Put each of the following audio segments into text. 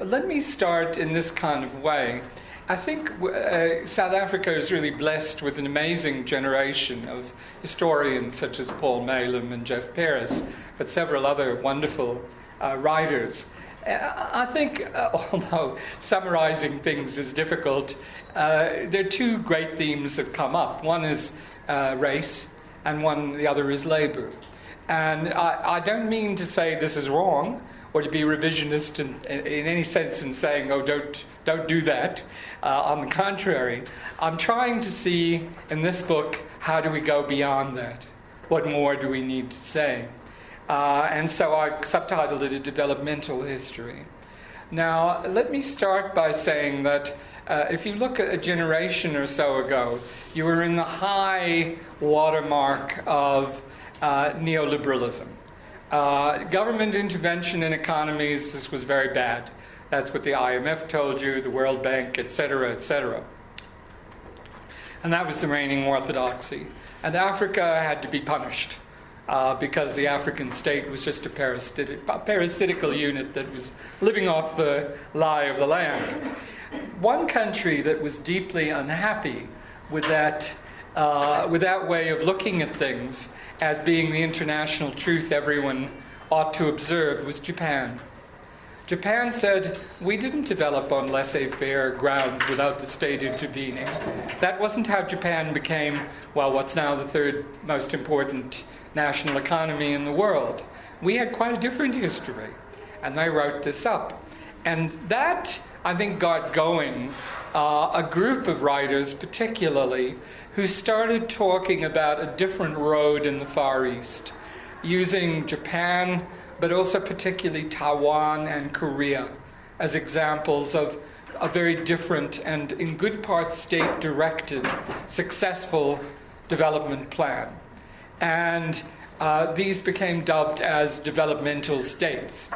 Let me start in this kind of way. I think South Africa is really blessed with an amazing generation of historians such as Paul Malem and Jeff Pearce, but several other wonderful writers. I think, although summarizing things is difficult, there are two great themes that come up. One is race, and the other is labor. And I don't mean to say this is wrong, or to be revisionist in any sense in saying, oh, don't do that. On the contrary, I'm trying to see in this book, how do we go beyond that? What more do we need to say? And so I subtitled it A Developmental History. Now, let me start by saying that if you look at a generation or so ago, you were in the high watermark of neoliberalism. Government intervention in economies, this was very bad. That's what the IMF told you, the World Bank, etc., etc. And that was the reigning orthodoxy. And Africa had to be punished because the African state was just a parasitical unit that was living off the lie of the land. One country that was deeply unhappy with that way of looking at things as being the international truth everyone ought to observe was Japan. Japan said, we didn't develop on laissez-faire grounds without the state intervening. That wasn't how Japan became, well, what's now the third most important national economy in the world. We had quite a different history, and they wrote this up. And that, I think, got going a group of writers, particularly, who started talking about a different road in the Far East, using Japan, but also particularly Taiwan and Korea as examples of a very different and in good part state-directed, successful development plan. And these became dubbed as developmental states.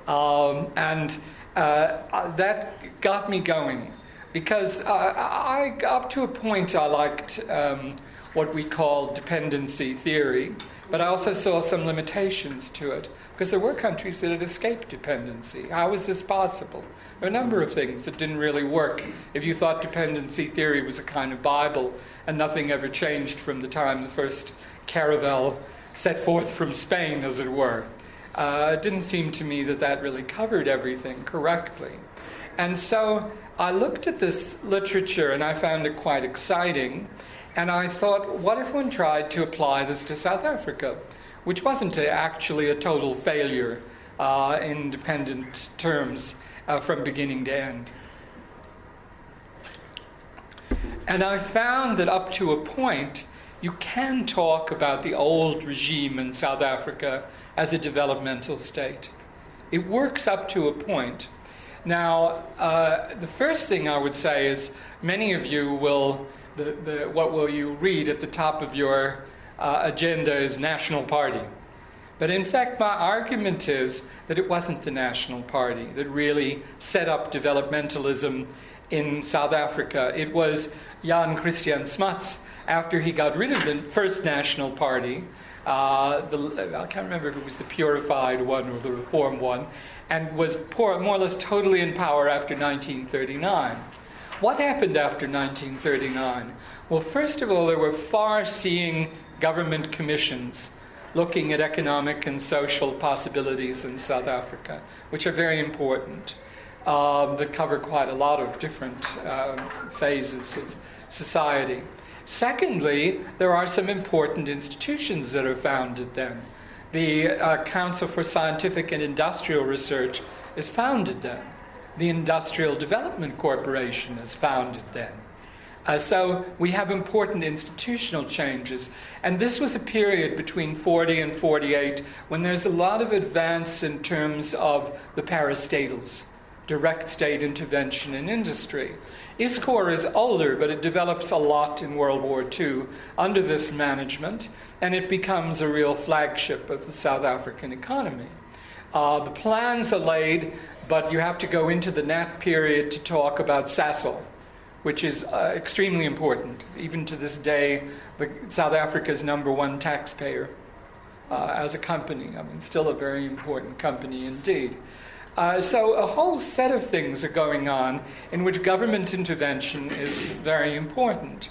And that got me going. Because up to a point I liked what we call dependency theory, but I also saw some limitations to it, because there were countries that had escaped dependency. How was this possible? There are a number of things that didn't really work. If you thought dependency theory was a kind of Bible and nothing ever changed from the time the first caravel set forth from Spain, as it were, it didn't seem to me that that really covered everything correctly. And so I looked at this literature and I found it quite exciting, and I thought, what if one tried to apply this to South Africa, which wasn't actually a total failure in independent terms from beginning to end. And I found that up to a point, you can talk about the old regime in South Africa as a developmental state. It works up to a point. Now, the first thing I would say is many of you will, what will you read at the top of your agenda is National Party. But in fact, my argument is that it wasn't the National Party that really set up developmentalism in South Africa. It was Jan Christian Smuts, after he got rid of the first National Party, I can't remember if it was the purified one or the reform one, and was more or less totally in power after 1939. What happened after 1939? Well, first of all, there were far-seeing government commissions looking at economic and social possibilities in South Africa, which are very important, that cover quite a lot of different phases of society. Secondly, there are some important institutions that are founded then. The Council for Scientific and Industrial Research is founded then. The Industrial Development Corporation is founded then. So we have important institutional changes. And this was a period between 40 and 48 when there's a lot of advance in terms of the parastatals, direct state intervention in industry. ISCOR is older, but it develops a lot in World War II under this management, and it becomes a real flagship of the South African economy. The plans are laid, but you have to go into the Nat period to talk about Sasol, which is extremely important. Even to this day, South Africa's #1 taxpayer as a company. I mean, still a very important company indeed. So a whole set of things are going on in which government intervention is very important.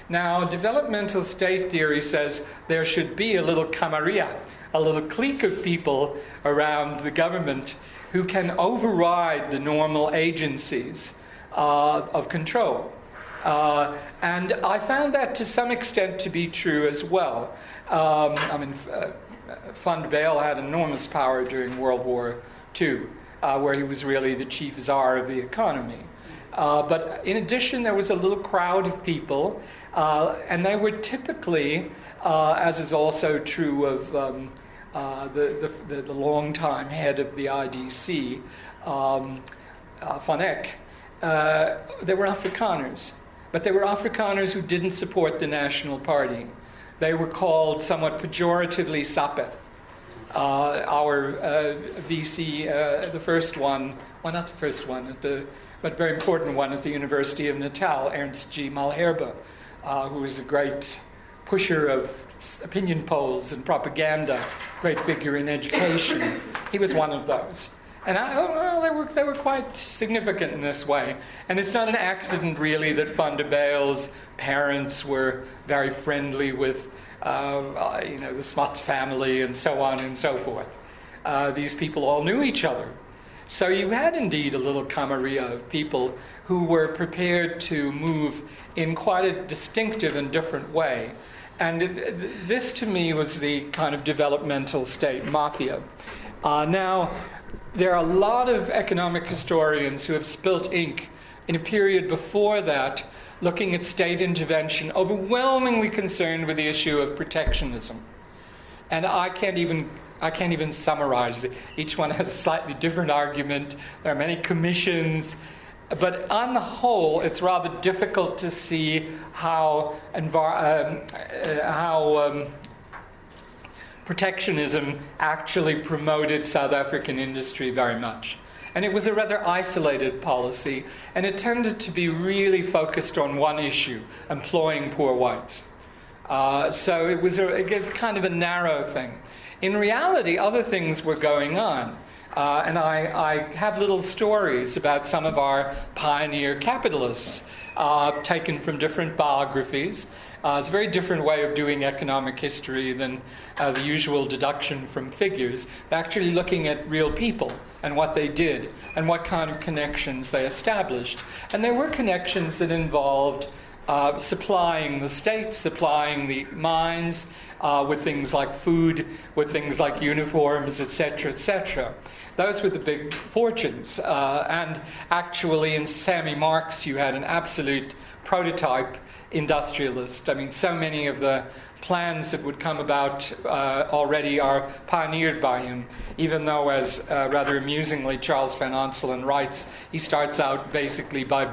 Now, developmental state theory says there should be a little camarilla, a little clique of people around the government who can override the normal agencies of control. And I found that to some extent to be true as well. Van der Bijl had enormous power during World War II, where he was really the chief czar of the economy. But in addition, there was a little crowd of people, and they were typically, as is also true of the long-time head of the IDC, Van Eck, they were Afrikaners. But they were Afrikaners who didn't support the National Party. They were called somewhat pejoratively sappe. Our VC, the first one, well, not the first one, but very important one at the University of Natal, Ernst G. Malherbe, who was a great pusher of opinion polls and propaganda, great figure in education. He was one of those. And they were quite significant in this way. And it's not an accident, really, that Van der Bijl's parents were very friendly with, the Smuts family and so on and so forth. These people all knew each other. So you had indeed a little camarilla of people who were prepared to move in quite a distinctive and different way. And this, to me, was the kind of developmental state mafia. Now, there are a lot of economic historians who have spilt ink in a period before that, looking at state intervention, overwhelmingly concerned with the issue of protectionism. And I can't even summarize it. Each one has a slightly different argument. There are many commissions. But on the whole, it's rather difficult to see how protectionism actually promoted South African industry very much. And it was a rather isolated policy, and it tended to be really focused on one issue, employing poor whites. So it was kind of a narrow thing. In reality, other things were going on. And I have little stories about some of our pioneer capitalists, taken from different biographies. It's a very different way of doing economic history than the usual deduction from figures. Actually looking at real people and what they did and what kind of connections they established. And there were connections that involved supplying the state, supplying the mines with things like food, with things like uniforms, etc., etc. Those were the big fortunes. And actually in Sammy Marks you had an absolute prototype industrialist. I mean, so many of the plans that would come about already are pioneered by him, even though, as rather amusingly Charles Van Onselen writes, he starts out basically by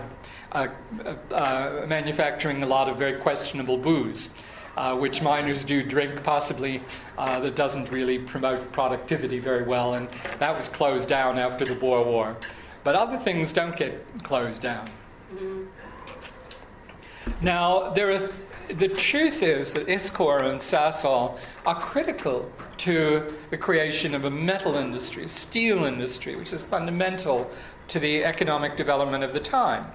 manufacturing a lot of very questionable booze, which miners do drink, possibly, that doesn't really promote productivity very well, and that was closed down after the Boer War. But other things don't get closed down. Mm-hmm. Now, the truth is that ISCOR and Sasol are critical to the creation of a metal industry, a steel industry, which is fundamental to the economic development of the time.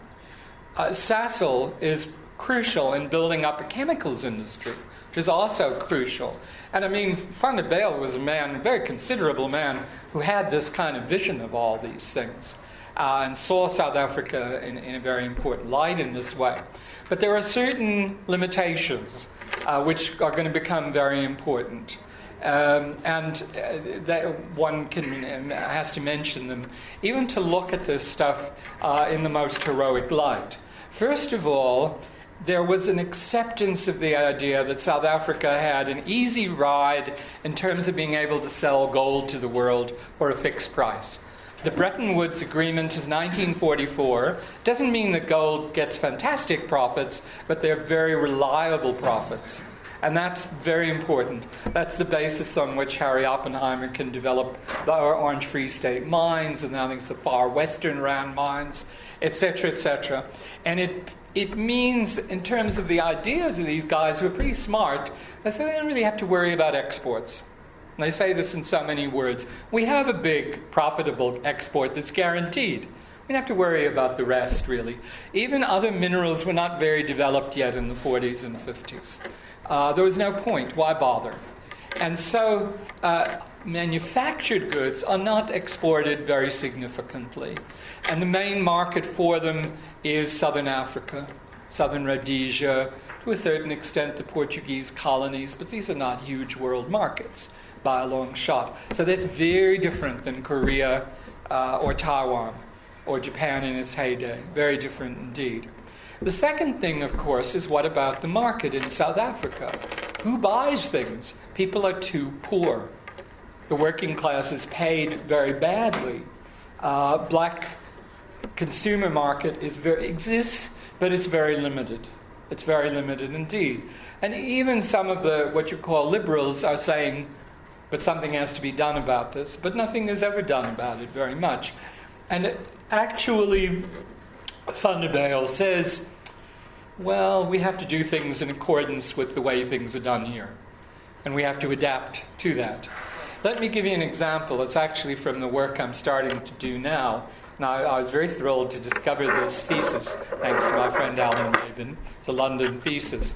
Sasol is crucial in building up a chemicals industry, which is also crucial. And I mean, Van der Bijl was a very considerable man, who had this kind of vision of all these things, and saw South Africa in a very important light in this way. But there are certain limitations which are going to become very important. And that one has to mention them, even to look at this stuff in the most heroic light. First of all, there was an acceptance of the idea that South Africa had an easy ride in terms of being able to sell gold to the world for a fixed price. The Bretton Woods Agreement is 1944. Doesn't mean that gold gets fantastic profits, but they're very reliable profits. And that's very important. That's the basis on which Harry Oppenheimer can develop the Orange Free State mines, and I think it's the Far Western Rand mines, etc., etc. And it means, in terms of the ideas of these guys who are pretty smart, that they don't really have to worry about exports. And I say this in so many words. We have a big, profitable export that's guaranteed. We don't have to worry about the rest, really. Even other minerals were not very developed yet in the 40s and 50s. There was no point. Why bother? And so manufactured goods are not exported very significantly. And the main market for them is Southern Africa, Southern Rhodesia, to a certain extent the Portuguese colonies, but these are not huge world markets by a long shot. So that's very different than Korea or Taiwan or Japan in its heyday. Very different indeed. The second thing, of course, is what about the market in South Africa? Who buys things? People are too poor. The working class is paid very badly. Black consumer market exists, but it's very limited. It's very limited indeed. And even some of the, what you call liberals, are saying, but something has to be done about this. But nothing is ever done about it very much. And actually, Thunderbale says, well, we have to do things in accordance with the way things are done here. And we have to adapt to that. Let me give you an example. It's actually from the work I'm starting to do now. Now, I was very thrilled to discover this thesis, thanks to my friend Alan Rabin. It's a London thesis.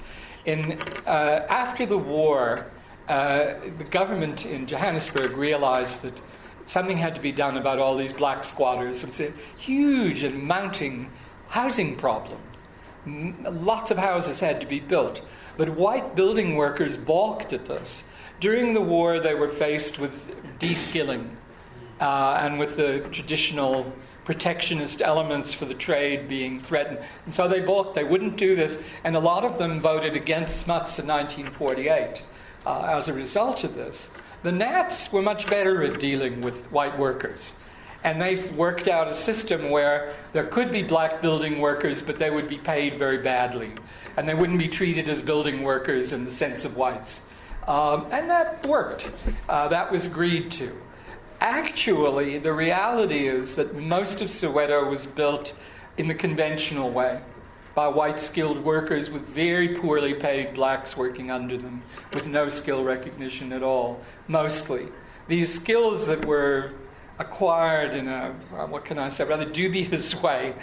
After the war, the government in Johannesburg realized that something had to be done about all these black squatters. It's a huge and mounting housing problem. Lots of houses had to be built. But white building workers balked at this. During the war, they were faced with de-skilling and with the traditional protectionist elements for the trade being threatened. And so they balked. They wouldn't do this. And a lot of them voted against Smuts in 1948 as a result of this. The Nats were much better at dealing with white workers. And they've worked out a system where there could be black building workers, but they would be paid very badly. And they wouldn't be treated as building workers in the sense of whites. And that worked. That was agreed to. Actually, the reality is that most of Soweto was built in the conventional way by white skilled workers with very poorly paid blacks working under them with no skill recognition at all, mostly. These skills that were acquired in a, what can I say, rather dubious way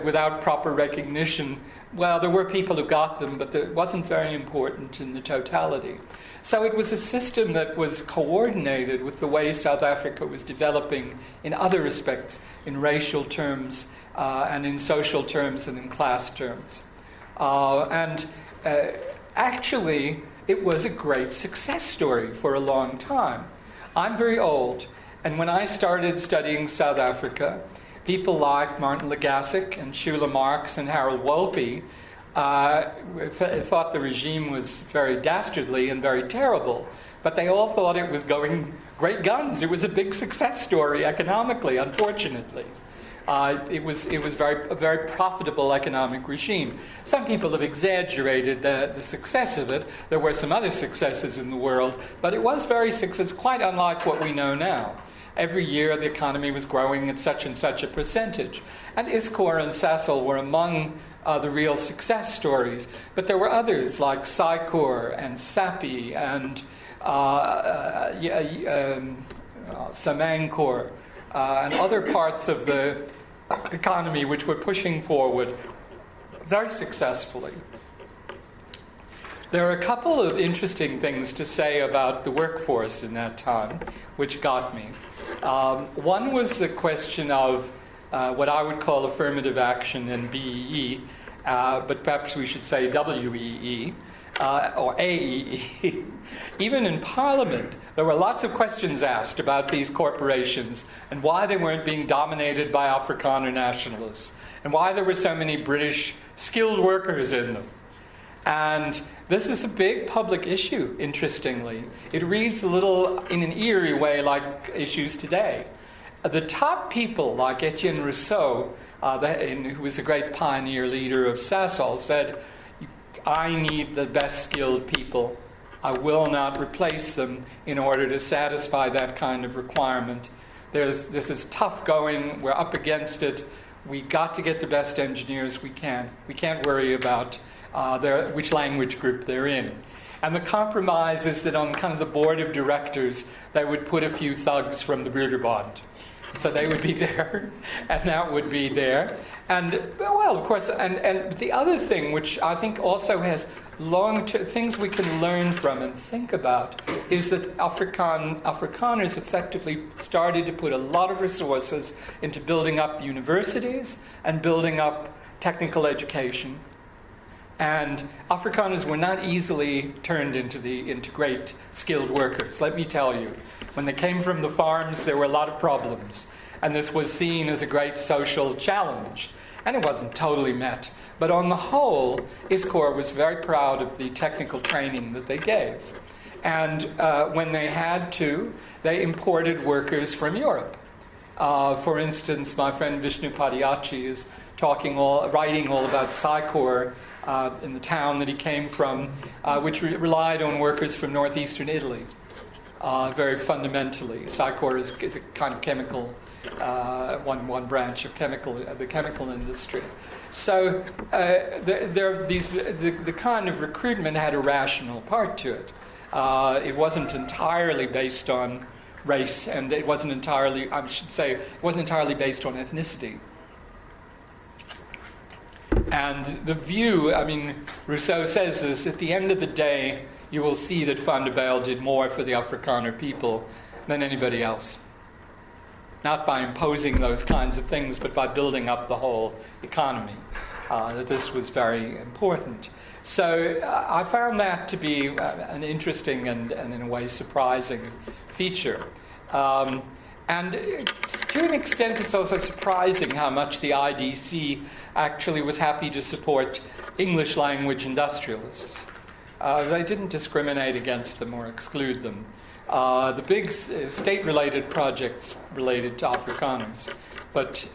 without proper recognition. Well, there were people who got them, but it wasn't very important in the totality. So it was a system that was coordinated with the way South Africa was developing in other respects, in racial terms, and in social terms, and in class terms. Actually, it was a great success story for a long time. I'm very old, and when I started studying South Africa, people like Martin Lagassick and Shula Marx and Harold Wolpe thought the regime was very dastardly and very terrible, but they all thought it was going great guns. It was a big success story economically, unfortunately. It was a very profitable economic regime. Some people have exaggerated the success of it. There were some other successes in the world, but it was very successful. It's quite unlike what we know now. Every year the economy was growing at such and such a percentage. And ISCOR and Sasol were among the real success stories. But there were others like SICOR and SAPI and Samancor and other parts of the economy which were pushing forward very successfully. There are a couple of interesting things to say about the workforce in that time, which got me. One was the question of what I would call affirmative action and BEE, but perhaps we should say WEE or AEE. Even in Parliament, there were lots of questions asked about these corporations and why they weren't being dominated by Afrikaner nationalists and why there were so many British skilled workers in them. And this is a big public issue, interestingly. It reads a little in an eerie way like issues today. The top people, like Etienne Rousseau, who was a great pioneer leader of Sasol, said, I need the best skilled people. I will not replace them in order to satisfy that kind of requirement. This is tough going. We're up against it. We got to get the best engineers we can. We can't worry about which language group they're in. And the compromise is that on kind of the board of directors, they would put a few thugs from the Broederbond. So they would be there, and that would be there. And, well, of course, and the other thing, which I think also has things we can learn from and think about, is that Afrikaners effectively started to put a lot of resources into building up universities and building up technical education. And Afrikaners were not easily turned into great skilled workers, let me tell you. When they came from the farms, there were a lot of problems. And this was seen as a great social challenge. And it wasn't totally met. But on the whole, ISCOR was very proud of the technical training that they gave. And when they had to, they imported workers from Europe. For instance, my friend Vishnu Padiachi is writing all about Psycor in the town that he came from, which relied on workers from northeastern Italy. Very fundamentally, Psycor is a kind of chemical, one branch of the chemical industry. So the kind of recruitment had a rational part to it. It wasn't entirely based on race, and it wasn't entirely based on ethnicity. And the view, Rousseau says this, at the end of the day, you will see that Van der Bijl did more for the Afrikaner people than anybody else. Not by imposing those kinds of things, but by building up the whole economy. That this was very important. So I found that to be an interesting and in a way surprising feature. And to an extent, it's also surprising how much the IDC actually was happy to support English language industrialists. They didn't discriminate against them or exclude them. The big state-related projects related to Afrikaners, but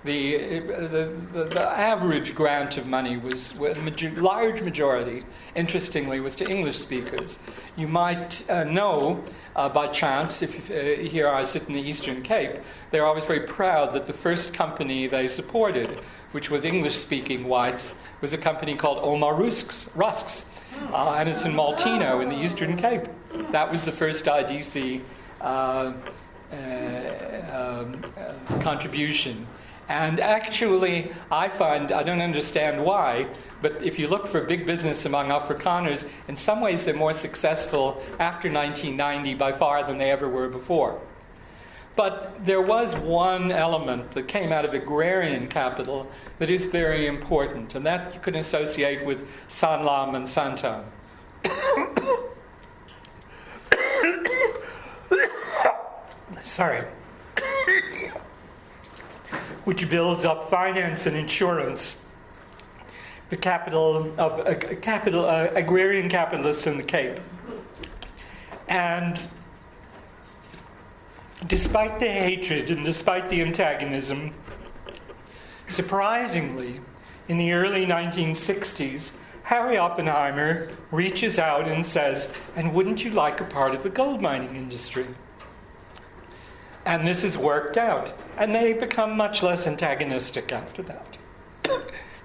the average grant of money was large majority, interestingly, was to English speakers. You might know by chance, if here I sit in the Eastern Cape, they're always very proud that the first company they supported, which was English-speaking whites, was a company called Omar Rusks, and it's in Maltino in the Eastern Cape. That was the first IDC contribution. And actually, I don't understand why, but if you look for big business among Afrikaners, in some ways they're more successful after 1990 by far than they ever were before. But there was one element that came out of agrarian capital that is very important, and that you can associate with Sanlam and Santam. Sorry. Which builds up finance and insurance, the capital of agrarian capitalists in the Cape. And despite the hatred and despite the antagonism, surprisingly, in the early 1960s, Harry Oppenheimer reaches out and says, "And wouldn't you like a part of the gold mining industry?" And this has worked out. And they become much less antagonistic after that.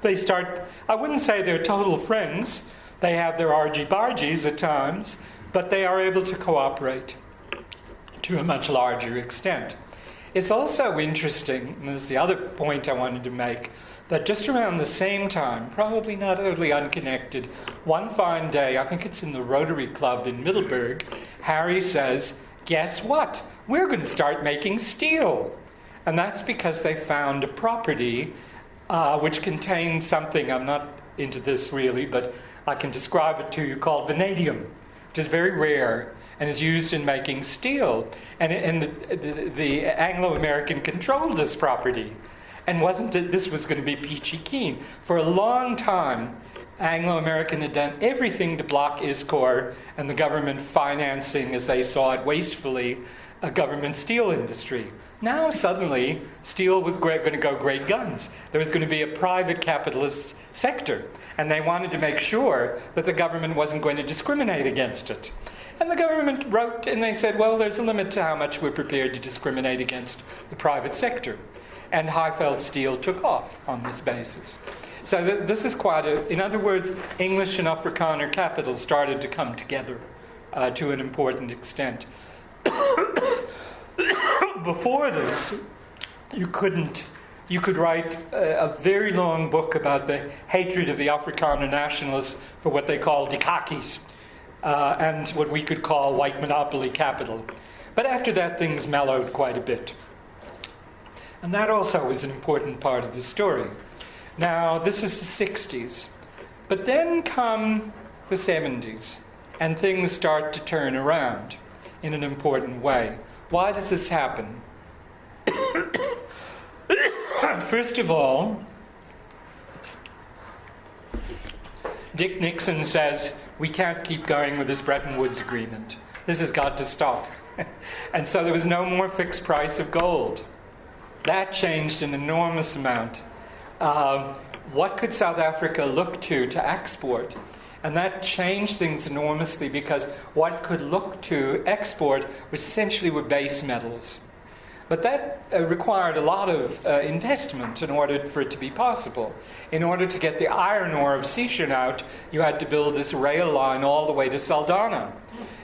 They start, I wouldn't say they're total friends. They have their argy-bargies at times, but they are able to cooperate to a much larger extent. It's also interesting, and this is the other point I wanted to make, that just around the same time, probably not totally unconnected, one fine day, I think it's in the Rotary Club in Middelburg, Harry says, "Guess what? We're going to start making steel." And that's because they found a property which contained something, I'm not into this really, but I can describe it to you, called vanadium, which is very rare and is used in making steel. And the Anglo-American controlled this property. And this was going to be peachy keen. For a long time, Anglo-American had done everything to block ISCOR and the government financing, as they saw it wastefully, a government steel industry. Now, suddenly, steel was going to go great guns. There was going to be a private capitalist sector, and they wanted to make sure that the government wasn't going to discriminate against it. And the government wrote, and they said, well, there's a limit to how much we're prepared to discriminate against the private sector. And Highveld Steel took off on this basis. So this is in other words, English and Afrikaner capital started to come together to an important extent. Before this, you could write a very long book about the hatred of the Afrikaner nationalists for what they call die Kakkies, and what we could call white monopoly capital. But after that, things mellowed quite a bit. And that also is an important part of the story. Now, this is the 60s. But then come the 70s, and things start to turn around in an important way. Why does this happen? First of all, Dick Nixon says, we can't keep going with this Bretton Woods agreement. This has got to stop. And so there was no more fixed price of gold. That changed an enormous amount. What could South Africa look to export? And that changed things enormously, because what it could look to export was essentially were base metals. But that required a lot of investment in order for it to be possible. In order to get the iron ore of Sishen out, you had to build this rail line all the way to Saldanha.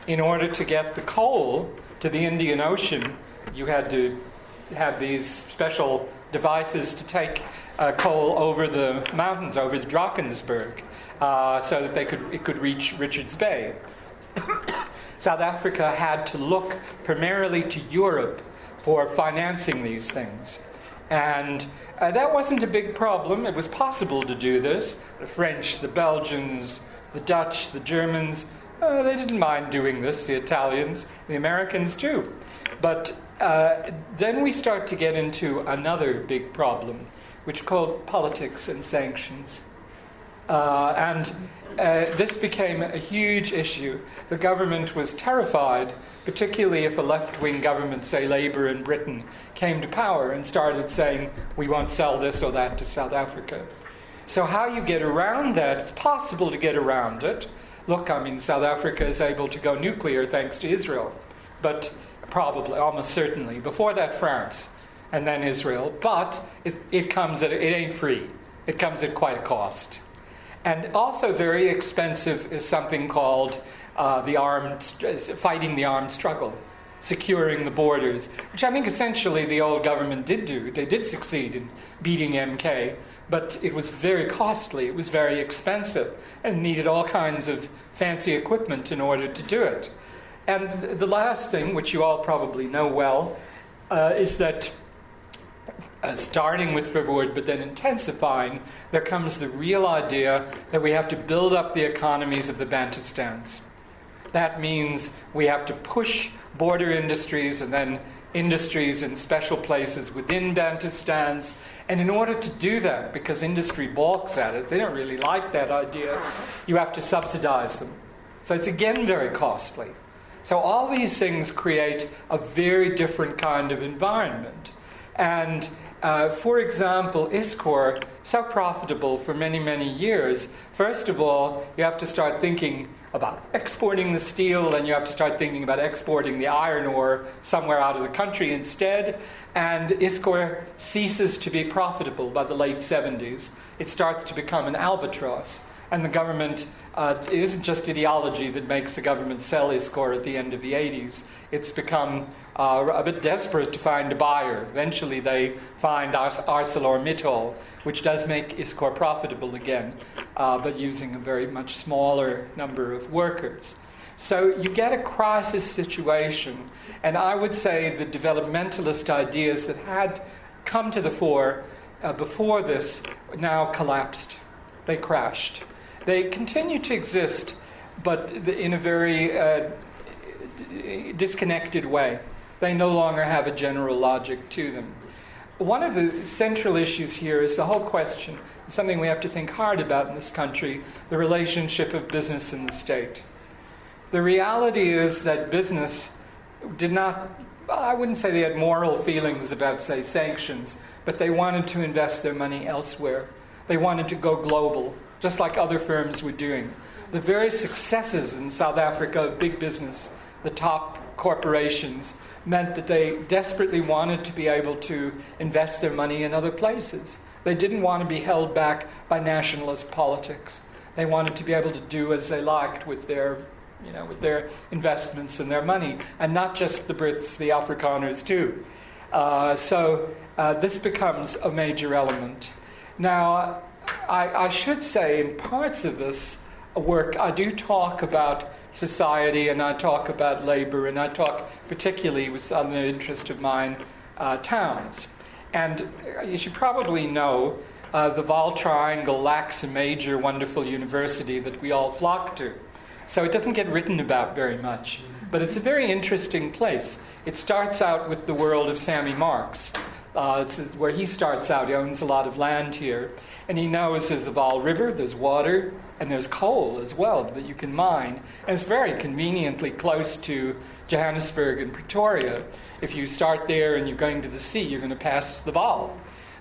In order to get the coal to the Indian Ocean, you had to have these special devices to take coal over the mountains, over the Drakensberg, so that it could reach Richards Bay. South Africa had to look primarily to Europe for financing these things. And that wasn't a big problem. It was possible to do this. The French, the Belgians, the Dutch, the Germans, they didn't mind doing this. The Italians, the Americans too. But then we start to get into another big problem, which is called politics and sanctions. This became a huge issue. The government was terrified, particularly if a left-wing government, say Labour in Britain, came to power and started saying, we won't sell this or that to South Africa. So how you get around that, it's possible to get around it. Look, South Africa is able to go nuclear thanks to Israel. But probably, almost certainly. Before that, France, and then Israel. But it ain't free. It comes at quite a cost. And also very expensive is something called fighting the armed struggle, securing the borders, which I think essentially the old government did do. They did succeed in beating MK, but it was very costly, it was very expensive, and needed all kinds of fancy equipment in order to do it. And the last thing, which you all probably know well, is that starting with Verwoerd, but then intensifying, there comes the real idea that we have to build up the economies of the Bantustans. That means we have to push border industries and then industries in special places within Bantustans. And in order to do that, because industry balks at it, they don't really like that idea, you have to subsidize them. So it's again very costly. So all these things create a very different kind of environment. And for example, ISCOR, so profitable for many, many years, first of all, you have to start thinking about exporting the steel, and you have to start thinking about exporting the iron ore somewhere out of the country instead. And ISCOR ceases to be profitable by the late 70s. It starts to become an albatross. And the government, it isn't just ideology that makes the government sell ISCOR at the end of the 80s. It's become a bit desperate to find a buyer. Eventually they find ArcelorMittal, which does make ISCOR profitable again, but using a very much smaller number of workers. So you get a crisis situation, and I would say the developmentalist ideas that had come to the fore before this now collapsed. They crashed. They continue to exist, but in a very disconnected way. They no longer have a general logic to them. One of the central issues here is the whole question, something we have to think hard about in this country, the relationship of business and the state. The reality is that business did not, I wouldn't say they had moral feelings about, say, sanctions, but they wanted to invest their money elsewhere. They wanted to go global, just like other firms were doing. The very successes in South Africa of big business, the top corporations, meant that they desperately wanted to be able to invest their money in other places. They didn't want to be held back by nationalist politics. They wanted to be able to do as they liked with their, with their investments and their money, and not just the Brits, the Afrikaners too. So this becomes a major element. Now, I should say in parts of this work, I do talk about society, and I talk about labor, and I talk particularly, with an interest of mine, towns. And you should probably know the Vaal Triangle lacks a major, wonderful university that we all flock to. So it doesn't get written about very much. But it's a very interesting place. It starts out with the world of Sammy Marks. It's where he starts out. He owns a lot of land here. And he knows there's the Vaal River, there's water, and there's coal as well that you can mine. And it's very conveniently close to Johannesburg and Pretoria. If you start there and you're going to the sea, you're going to pass the Vaal.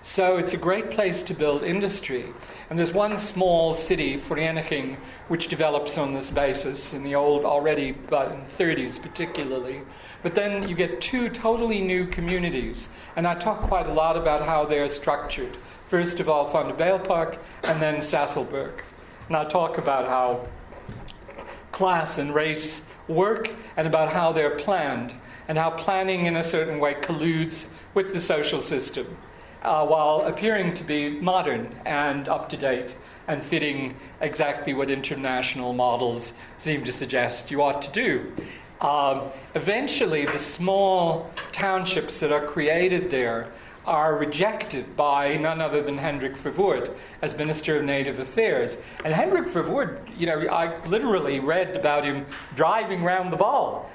So it's a great place to build industry. And there's one small city, Vereniging, which develops on this basis in the old, already, but in the 30s particularly. But then you get two totally new communities. And I talk quite a lot about how they're structured. First of all, Van der Bijlpark, and then Sasolburg. And I'll talk about how class and race work, and about how they're planned, and how planning in a certain way colludes with the social system, while appearing to be modern and up-to-date and fitting exactly what international models seem to suggest you ought to do. Eventually, the small townships that are created there are rejected by none other than Hendrik Verwoerd as Minister of Native Affairs. And Hendrik Verwoerd, I literally read about him driving around the Vaal,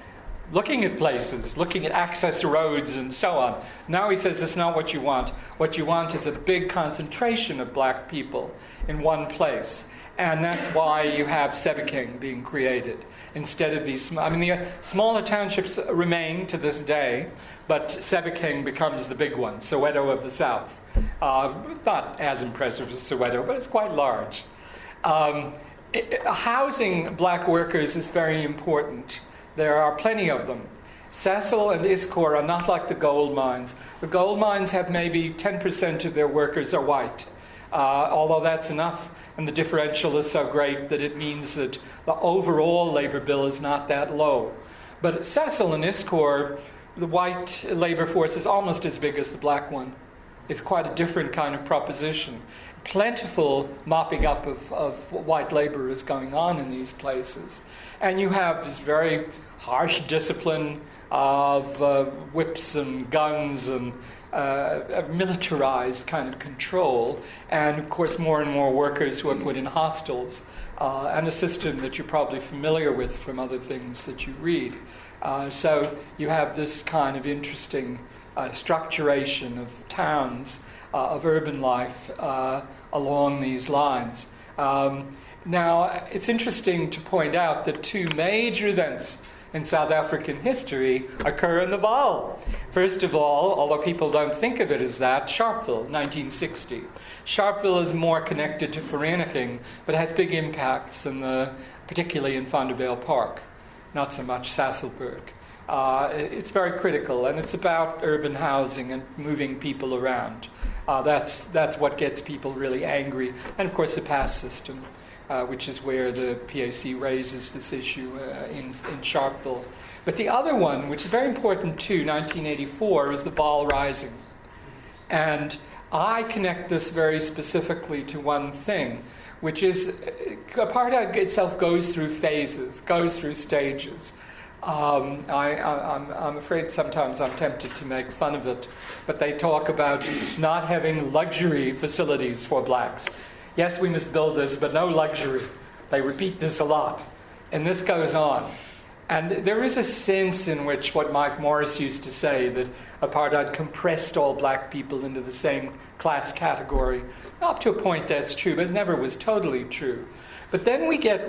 looking at places, looking at access roads and so on. Now he says that's not what you want. What you want is a big concentration of black people in one place. And that's why you have Sebokeng being created instead of these. The smaller townships remain to this day, but Sebokeng becomes the big one, Soweto of the South. Not as impressive as Soweto, but it's quite large. Housing black workers is very important. There are plenty of them. Sasol and Iscor are not like the gold mines. The gold mines have maybe 10% of their workers are white, although that's enough. And the differential is so great that it means that the overall labor bill is not that low. But at Sasol and Iscor, the white labor force is almost as big as the black one. It's quite a different kind of proposition. Plentiful mopping up of white labor is going on in these places. And you have this very harsh discipline of whips and guns and a militarized kind of control, and of course more and more workers who are put in hostels, and a system that you're probably familiar with from other things that you read. So you have this kind of interesting structuration of towns, of urban life along these lines. Now, it's interesting to point out that two major events in South African history occur in the Vaal. First of all, although people don't think of it as that, Sharpeville, 1960. Sharpeville is more connected to Vereniging, but has big impacts, particularly in Van der Bijlpark, not so much Sasolburg. It's very critical, and it's about urban housing and moving people around. That's what gets people really angry. And of course the pass system, which is where the PAC raises this issue in Sharpeville. But the other one, which is very important too, 1984, is the Vaal Rising. And I connect this very specifically to one thing, which is apartheid itself goes through phases, goes through stages. I'm afraid sometimes I'm tempted to make fun of it, but they talk about not having luxury facilities for blacks. Yes, we must build this, but no luxury. They repeat this a lot. And this goes on. And there is a sense in which what Mike Morris used to say, that apartheid compressed all black people into the same class category. Up to a point that's true, but it never was totally true. But then we get,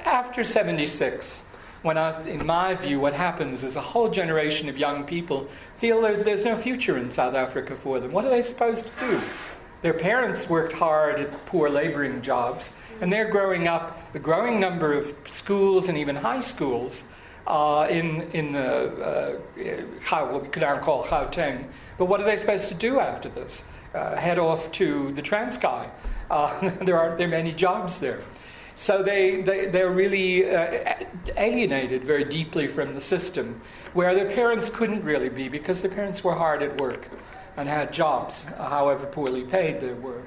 after 76, when in my view, what happens is a whole generation of young people feel there's no future in South Africa for them. What are they supposed to do? Their parents worked hard at poor laboring jobs, and they're growing up, a growing number of schools and even high schools in what we could now call Gauteng. But what are they supposed to do after this? head off to the Transkei. There aren't many jobs there. So they're really alienated very deeply from the system, where their parents couldn't really be, because their parents were hard at work and had jobs, however poorly paid they were.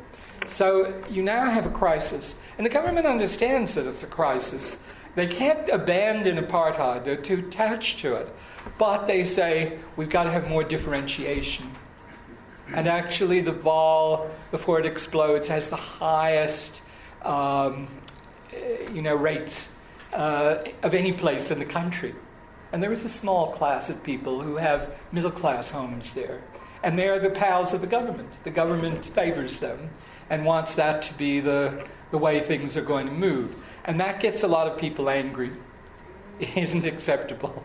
So you now have a crisis, and the government understands that it's a crisis. They can't abandon apartheid, they're too attached to it. But they say, we've got to have more differentiation. And actually the Vaal, before it explodes, has the highest rates of any place in the country. And there is a small class of people who have middle-class homes there. And they are the pals of the government. The government favors them and wants that to be the way things are going to move. And that gets a lot of people angry. It isn't acceptable.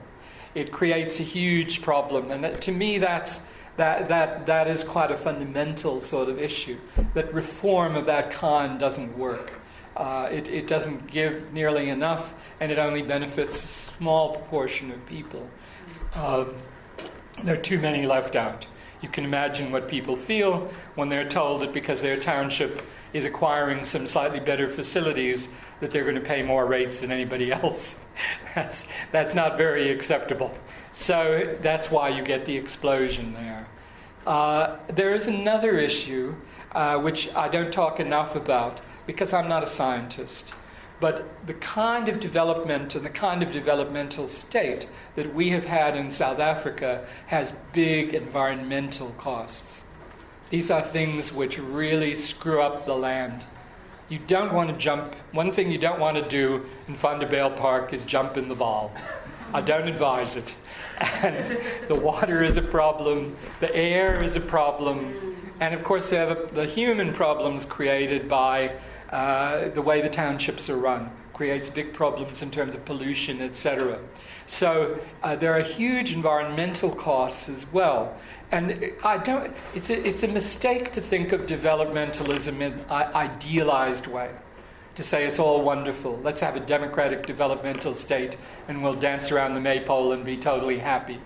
It creates a huge problem. And to me, that is quite a fundamental sort of issue. That reform of that kind doesn't work. It doesn't give nearly enough, and it only benefits a small proportion of people. There are too many left out. You can imagine what people feel when they're told that because their township is acquiring some slightly better facilities, that they're going to pay more rates than anybody else. That's not very acceptable. So that's why you get the explosion there. There is another issue which I don't talk enough about because I'm not a scientist. But the kind of development and the kind of developmental state that we have had in South Africa has big environmental costs. These are things which really screw up the land. You don't want to jump. One thing you don't want to do in Vanderbijl Park is jump in the Vaal. I don't advise it. And the water is a problem. The air is a problem. And of course, there are the human problems created by the way the townships are run. Creates big problems in terms of pollution, etc. So there are huge environmental costs as well. And it's a mistake to think of developmentalism in an idealized way. To say it's all wonderful. Let's have a democratic developmental state and we'll dance around the maypole and be totally happy.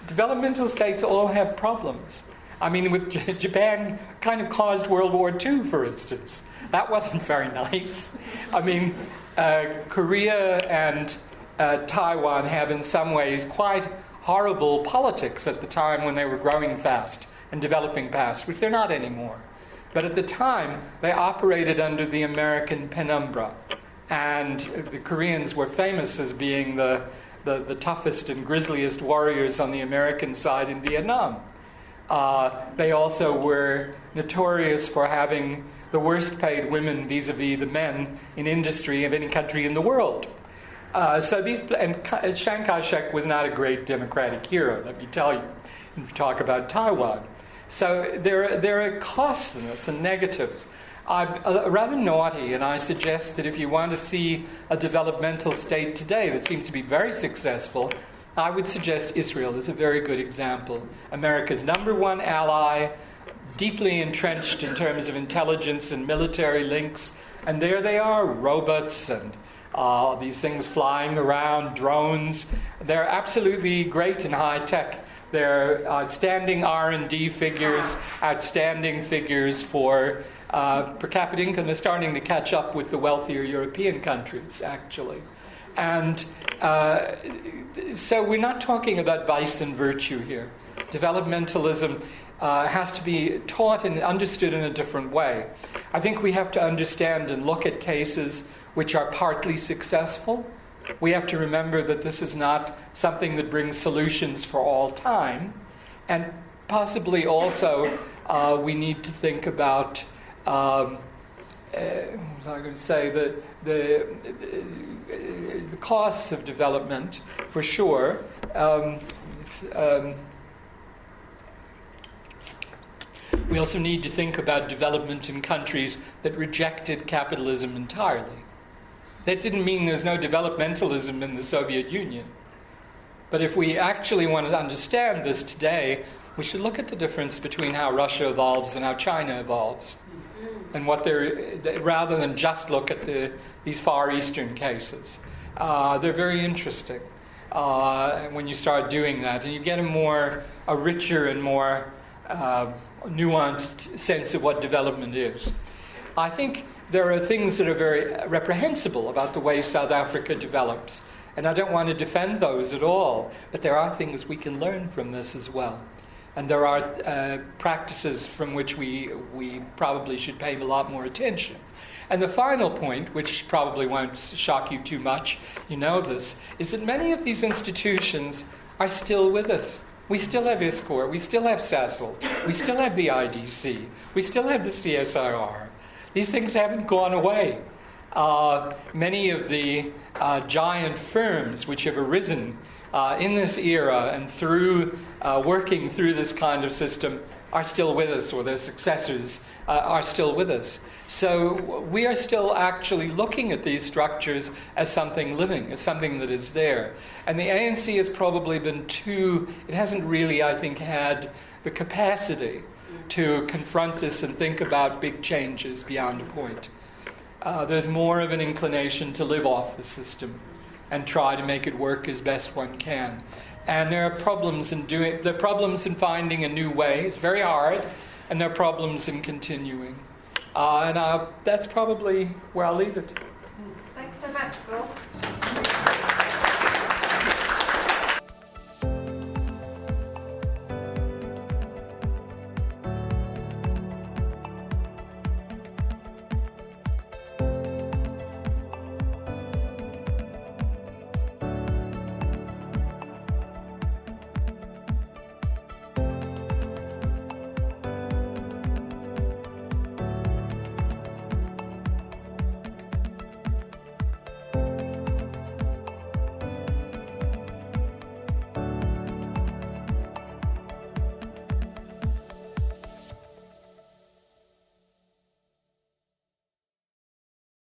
Developmental states all have problems. I mean, with Japan kind of caused World War II, for instance. That wasn't very nice. I mean, Korea and Taiwan have in some ways quite horrible politics at the time when they were growing fast and developing fast, which they're not anymore. But at the time, they operated under the American penumbra. And the Koreans were famous as being the toughest and grisliest warriors on the American side in Vietnam. They also were notorious for having the worst paid women vis-a-vis the men in industry of any country in the world. And Chiang Kai-shek was not a great democratic hero, let me tell you, if you talk about Taiwan. So there are costs in this and negatives. I'm rather naughty, and I suggest that if you want to see a developmental state today that seems to be very successful, I would suggest Israel is a very good example. America's number one ally, deeply entrenched in terms of intelligence and military links, and there they are, robots and these things flying around, drones. They're absolutely great in high tech. They're outstanding R&D figures, outstanding figures for per capita income. They're starting to catch up with the wealthier European countries, actually. And so we're not talking about vice and virtue here. Developmentalism has to be taught and understood in a different way. I think we have to understand and look at cases which are partly successful. We have to remember that this is not something that brings solutions for all time. And possibly also we need to think about, what was I going to say, the costs of development, for sure. We also need to think about development in countries that rejected capitalism entirely. That didn't mean there's no developmentalism in the Soviet Union. But if we actually want to understand this today, we should look at the difference between how Russia evolves and how China evolves. And what rather than just look at these Far Eastern cases. They're very interesting when you start doing that. And you get a richer and more nuanced sense of what development is. I think there are things that are very reprehensible about the way South Africa develops, and I don't want to defend those at all, but there are things we can learn from this as well. And there are practices from which we probably should pay a lot more attention. And the final point, which probably won't shock you too much, you know this, is that many of these institutions are still with us. We still have ISCOR, we still have CECIL, we still have the IDC, we still have the CSIR. These things haven't gone away. Many of the giant firms which have arisen in this era and through working through this kind of system are still with us, or their successors are still with us. So we are still actually looking at these structures as something living, as something that is there. And the ANC has probably been it hasn't really, I think, had the capacity to confront this and think about big changes beyond a point. There's more of an inclination to live off the system and try to make it work as best one can. And there are problems in finding a new way. It's very hard, and there are problems in continuing. And that's probably where I'll leave it. Thanks so much, Bill.